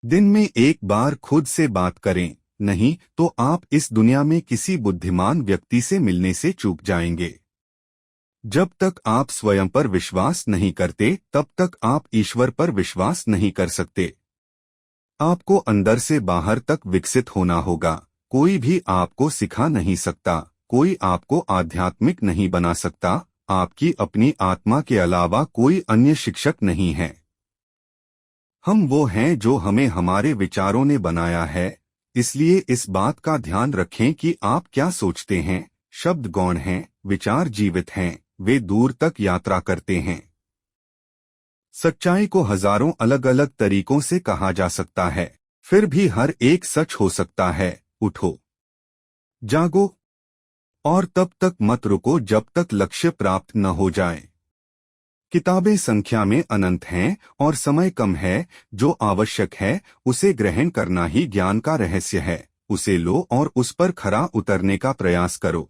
दिन में एक बार खुद से बात करें, नहीं तो आप इस दुनिया में किसी बुद्धिमान व्यक्ति से मिलने से चूक जाएंगे। जब तक आप स्वयं पर विश्वास नहीं करते तब तक आप ईश्वर पर विश्वास नहीं कर सकते। आपको अंदर से बाहर तक विकसित होना होगा। कोई भी आपको सिखा नहीं सकता, कोई आपको आध्यात्मिक नहीं बना सकता। आपकी अपनी आत्मा के अलावा कोई अन्य शिक्षक नहीं है। हम वो हैं जो हमें हमारे विचारों ने बनाया है। इसलिए इस बात का ध्यान रखें कि आप क्या सोचते हैं। शब्द गौण हैं, विचार जीवित हैं, वे दूर तक यात्रा करते हैं। सच्चाई को हजारों अलग अलग तरीकों से कहा जा सकता है, फिर भी हर एक सच हो सकता है। उठो, जागो और तब तक मत रुको जब तक लक्ष्य प्राप्त न हो जाए। किताबें संख्या में अनंत हैं और समय कम है। जो आवश्यक है उसे ग्रहण करना ही ज्ञान का रहस्य है। उसे लो और उस पर खरा उतरने का प्रयास करो।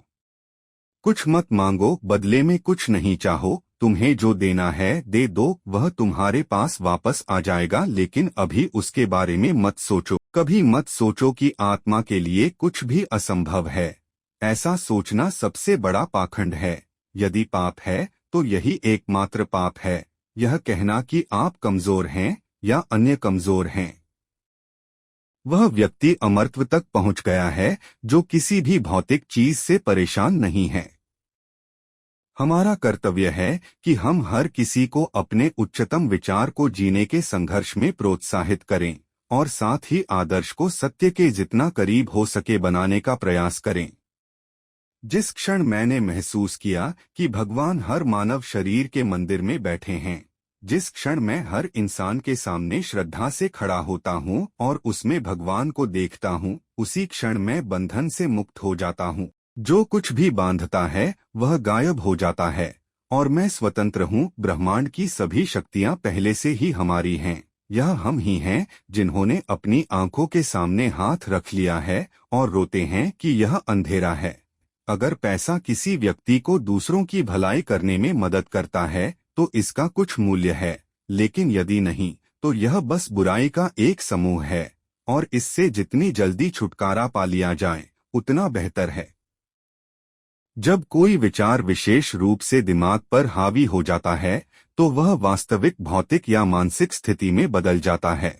कुछ मत मांगो, बदले में कुछ नहीं चाहो। तुम्हें जो देना है दे दो, वह तुम्हारे पास वापस आ जाएगा। लेकिन अभी उसके बारे में मत सोचो। कभी मत सोचो कि आत्मा के लिए कुछ भी असंभव है। ऐसा सोचना सबसे बड़ा पाखंड है। यदि पाप है तो यही एकमात्र पाप है, यह कहना कि आप कमजोर हैं या अन्य कमजोर हैं। वह व्यक्ति अमरत्व तक पहुंच गया है जो किसी भी भौतिक चीज से परेशान नहीं है। हमारा कर्तव्य है कि हम हर किसी को अपने उच्चतम विचार को जीने के संघर्ष में प्रोत्साहित करें और साथ ही आदर्श को सत्य के जितना करीब हो सके बनाने का प्रयास करें। जिस क्षण मैंने महसूस किया कि भगवान हर मानव शरीर के मंदिर में बैठे हैं, जिस क्षण मैं हर इंसान के सामने श्रद्धा से खड़ा होता हूँ और उसमें भगवान को देखता हूँ, उसी क्षण मैं बंधन से मुक्त हो जाता हूँ। जो कुछ भी बांधता है वह गायब हो जाता है और मैं स्वतंत्र हूँ। ब्रह्मांड की सभी शक्तियाँ पहले से ही हमारी हैं। यह हम ही हैं जिन्होंने अपनी आंखों के सामने हाथ रख लिया है और रोते हैं कि यह अंधेरा है। अगर पैसा किसी व्यक्ति को दूसरों की भलाई करने में मदद करता है तो इसका कुछ मूल्य है, लेकिन यदि नहीं तो यह बस बुराई का एक समूह है और इससे जितनी जल्दी छुटकारा पा लिया जाए उतना बेहतर है। जब कोई विचार विशेष रूप से दिमाग पर हावी हो जाता है तो वह वास्तविक भौतिक या मानसिक स्थिति में बदल जाता है।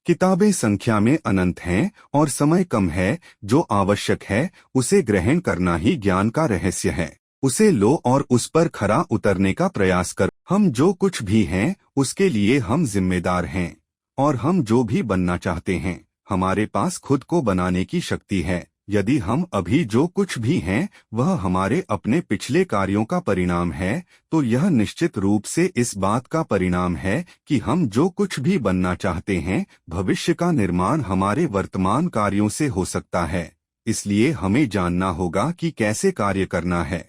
किताबें संख्या में अनंत हैं और समय कम है। जो आवश्यक है उसे ग्रहण करना ही ज्ञान का रहस्य है। उसे लो और उस पर खरा उतरने का प्रयास करो। हम जो कुछ भी हैं उसके लिए हम जिम्मेदार हैं और हम जो भी बनना चाहते हैं हमारे पास खुद को बनाने की शक्ति है। यदि हम अभी जो कुछ भी हैं वह हमारे अपने पिछले कार्यों का परिणाम है तो यह निश्चित रूप से इस बात का परिणाम है कि हम जो कुछ भी बनना चाहते हैं भविष्य का निर्माण हमारे वर्तमान कार्यों से हो सकता है। इसलिए हमें जानना होगा कि कैसे कार्य करना है।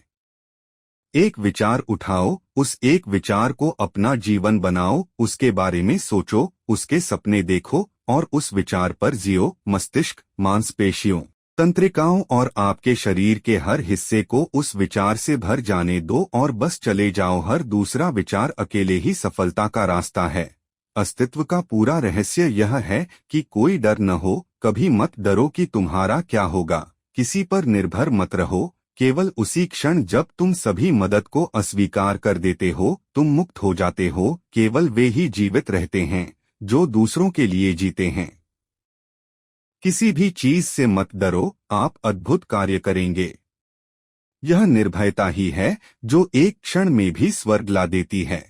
एक विचार उठाओ, उस एक विचार को अपना जीवन बनाओ, उसके बारे में सोचो, उसके सपने देखो और उस विचार पर जियो। मस्तिष्क, मांसपेशियों, तंत्रिकाओं और आपके शरीर के हर हिस्से को उस विचार से भर जाने दो और बस चले जाओ। हर दूसरा विचार अकेले ही सफलता का रास्ता है। अस्तित्व का पूरा रहस्य यह है कि कोई डर न हो। कभी मत डरो कि तुम्हारा क्या होगा। किसी पर निर्भर मत रहो। केवल उसी क्षण जब तुम सभी मदद को अस्वीकार कर देते हो तुम मुक्त हो जाते हो। केवल वे ही जीवित रहते हैं जो दूसरों के लिए जीते हैं। किसी भी चीज से मत डरो, आप अद्भुत कार्य करेंगे। यह निर्भयता ही है जो एक क्षण में भी स्वर्ग ला देती है।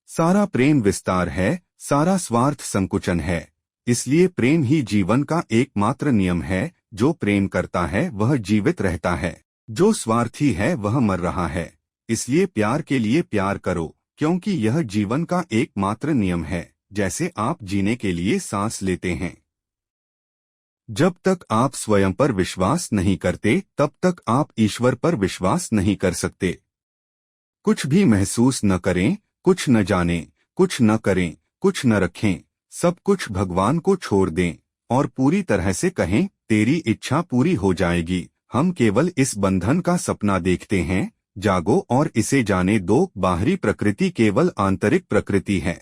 सारा प्रेम विस्तार है, सारा स्वार्थ संकुचन है। इसलिए प्रेम ही जीवन का एकमात्र नियम है। जो प्रेम करता है वह जीवित रहता है, जो स्वार्थी है वह मर रहा है। इसलिए प्यार के लिए प्यार करो, क्योंकि यह जीवन का एकमात्र नियम है, जैसे आप जीने के लिए सांस लेते हैं। जब तक आप स्वयं पर विश्वास नहीं करते तब तक आप ईश्वर पर विश्वास नहीं कर सकते। कुछ भी महसूस न करें, कुछ न जानें, कुछ न करें, कुछ न रखें, सब कुछ भगवान को छोड़ दें और पूरी तरह से कहें तेरी इच्छा पूरी हो जाएगी। हम केवल इस बंधन का सपना देखते हैं। जागो और इसे जाने दो। बाहरी प्रकृति केवल आंतरिक प्रकृति है।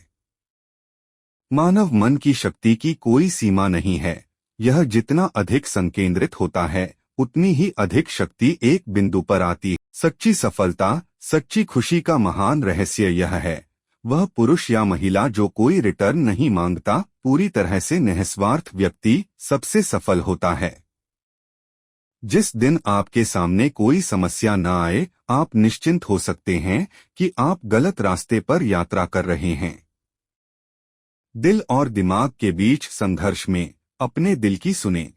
मानव मन की शक्ति की कोई सीमा नहीं है। यह जितना अधिक संकेंद्रित होता है उतनी ही अधिक शक्ति एक बिंदु पर आती है। सच्ची सफलता, सच्ची खुशी का महान रहस्य यह है, वह पुरुष या महिला जो कोई रिटर्न नहीं मांगता, पूरी तरह से निस्वार्थ व्यक्ति सबसे सफल होता है। जिस दिन आपके सामने कोई समस्या न आए, आप निश्चिंत हो सकते हैं कि आप गलत रास्ते पर यात्रा कर रहे हैं। दिल और दिमाग के बीच संघर्ष में अपने दिल की सुने।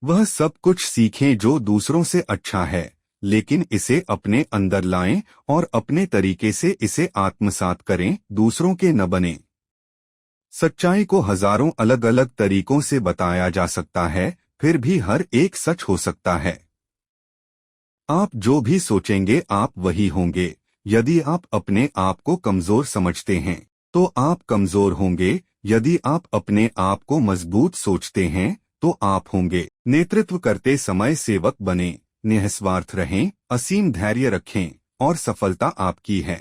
वह सब कुछ सीखें जो दूसरों से अच्छा है, लेकिन इसे अपने अंदर लाएं और अपने तरीके से इसे आत्मसात करें, दूसरों के न बने। सच्चाई को हजारों अलग अलग तरीकों से बताया जा सकता है, फिर भी हर एक सच हो सकता है। आप जो भी सोचेंगे आप वही होंगे। यदि आप अपने आप को कमजोर समझते हैं तो आप कमजोर होंगे। यदि आप अपने आप को मजबूत सोचते हैं तो आप होंगे। नेतृत्व करते समय सेवक बने, निस्वार्थ रहें, असीम धैर्य रखें और सफलता आपकी है।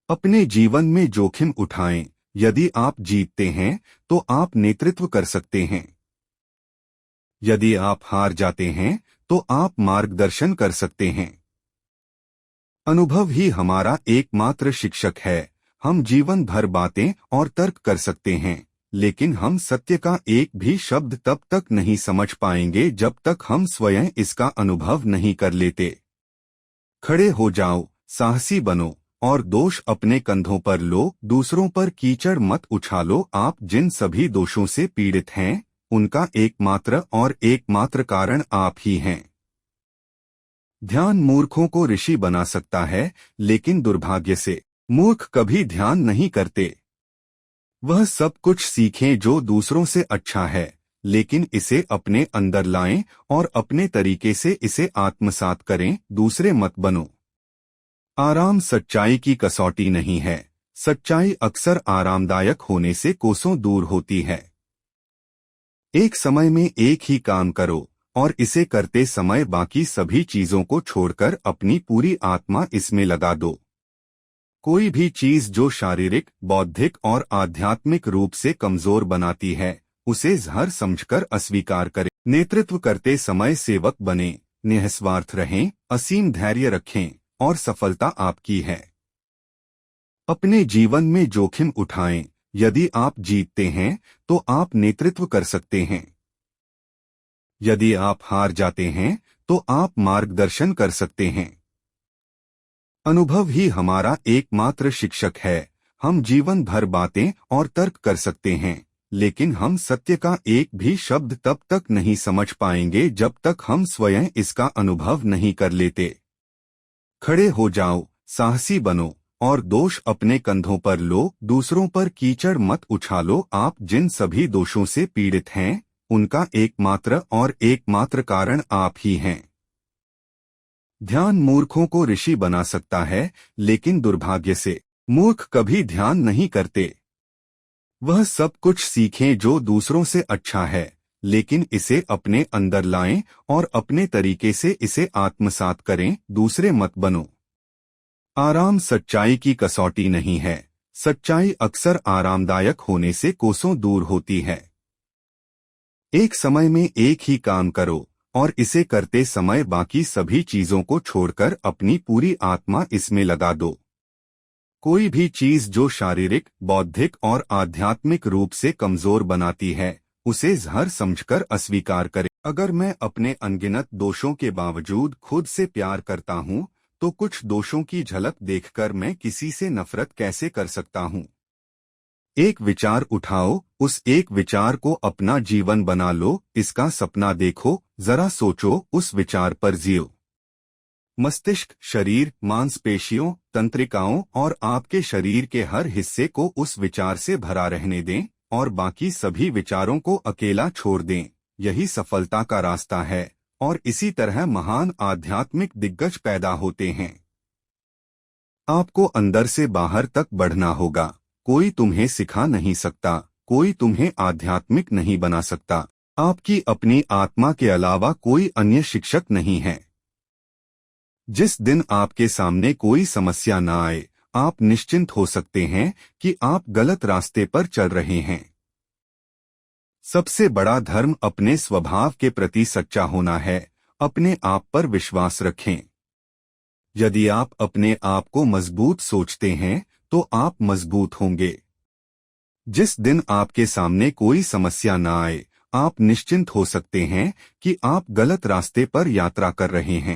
अपने जीवन में जोखिम उठाएं। यदि आप जीतते हैं तो आप नेतृत्व कर सकते हैं। यदि आप हार जाते हैं तो आप मार्गदर्शन कर सकते हैं। अनुभव ही हमारा एकमात्र शिक्षक है। हम जीवन भर बातें और तर्क कर सकते हैं, लेकिन हम सत्य का एक भी शब्द तब तक नहीं समझ पाएंगे जब तक हम स्वयं इसका अनुभव नहीं कर लेते। खड़े हो जाओ, साहसी बनो और दोष अपने कंधों पर लो, दूसरों पर कीचड़ मत उछालो। आप जिन सभी दोषों से पीड़ित हैं, उनका एकमात्र कारण आप ही हैं। ध्यान मूर्खों को ऋषि बना सकता है, लेकिन दुर्भाग्य से मूर्ख कभी ध्यान नहीं करते। वह सब कुछ सीखें जो दूसरों से अच्छा है, लेकिन इसे अपने अंदर लाएं और अपने तरीके से इसे आत्मसात करें, दूसरे मत बनो। आराम सच्चाई की कसौटी नहीं है। सच्चाई अक्सर आरामदायक होने से कोसों दूर होती है। एक समय में एक ही काम करो और इसे करते समय बाकी सभी चीजों को छोड़कर अपनी पूरी आत्मा इसमें लगा दो। कोई भी चीज जो शारीरिक, बौद्धिक और आध्यात्मिक रूप से कमजोर बनाती है, उसे जहर समझकर अस्वीकार करें। नेतृत्व करते समय सेवक बने, निस्वार्थ रहें, असीम धैर्य रखें और सफलता आपकी है। अपने जीवन में जोखिम उठाएं। यदि आप जीतते हैं तो आप नेतृत्व कर सकते हैं। यदि आप हार जाते हैं तो आप मार्गदर्शन कर सकते हैं। अनुभव ही हमारा एकमात्र शिक्षक है। हम जीवन भर बातें और तर्क कर सकते हैं, लेकिन हम सत्य का एक भी शब्द तब तक नहीं समझ पाएंगे जब तक हम स्वयं इसका अनुभव नहीं कर लेते। खड़े हो जाओ, साहसी बनो और दोष अपने कंधों पर लो, दूसरों पर कीचड़ मत उछालो। आप जिन सभी दोषों से पीड़ित हैं, उनका एकमात्र कारण आप ही हैं। ध्यान मूर्खों को ऋषि बना सकता है, लेकिन दुर्भाग्य से मूर्ख कभी ध्यान नहीं करते। वह सब कुछ सीखें जो दूसरों से अच्छा है, लेकिन इसे अपने अंदर लाएं और अपने तरीके से इसे आत्मसात करें, दूसरे मत बनो। आराम सच्चाई की कसौटी नहीं है। सच्चाई अक्सर आरामदायक होने से कोसों दूर होती है। एक समय में एक ही काम करो और इसे करते समय बाकी सभी चीजों को छोड़कर अपनी पूरी आत्मा इसमें लगा दो। कोई भी चीज जो शारीरिक, बौद्धिक और आध्यात्मिक रूप से कमजोर बनाती है, उसे जहर समझकर अस्वीकार करें। अगर मैं अपने अनगिनत दोषों के बावजूद खुद से प्यार करता हूँ, तो कुछ दोषों की झलक देखकर मैं किसी से नफरत कैसे कर सकता हूँ। एक विचार उठाओ, उस एक विचार को अपना जीवन बना लो, इसका सपना देखो, जरा सोचो, उस विचार पर जियो। मस्तिष्क, शरीर, मांसपेशियों, तंत्रिकाओं और आपके शरीर के हर हिस्से को उस विचार से भरा रहने दें और बाकी सभी विचारों को अकेला छोड़ दें। यही सफलता का रास्ता है और इसी तरह महान आध्यात्मिक दिग्गज पैदा होते हैं। आपको अंदर से बाहर तक बढ़ना होगा। कोई तुम्हें सिखा नहीं सकता, कोई तुम्हें आध्यात्मिक नहीं बना सकता। आपकी अपनी आत्मा के अलावा कोई अन्य शिक्षक नहीं है। जिस दिन आपके सामने कोई समस्या न आए, आप निश्चिंत हो सकते हैं कि आप गलत रास्ते पर चल रहे हैं। सबसे बड़ा धर्म अपने स्वभाव के प्रति सच्चा होना है। अपने आप पर विश्वास रखें। यदि आप अपने आप को मजबूत सोचते हैं तो आप मजबूत होंगे। जिस दिन आपके सामने कोई समस्या न आए, आप निश्चिंत हो सकते हैं कि आप गलत रास्ते पर यात्रा कर रहे हैं।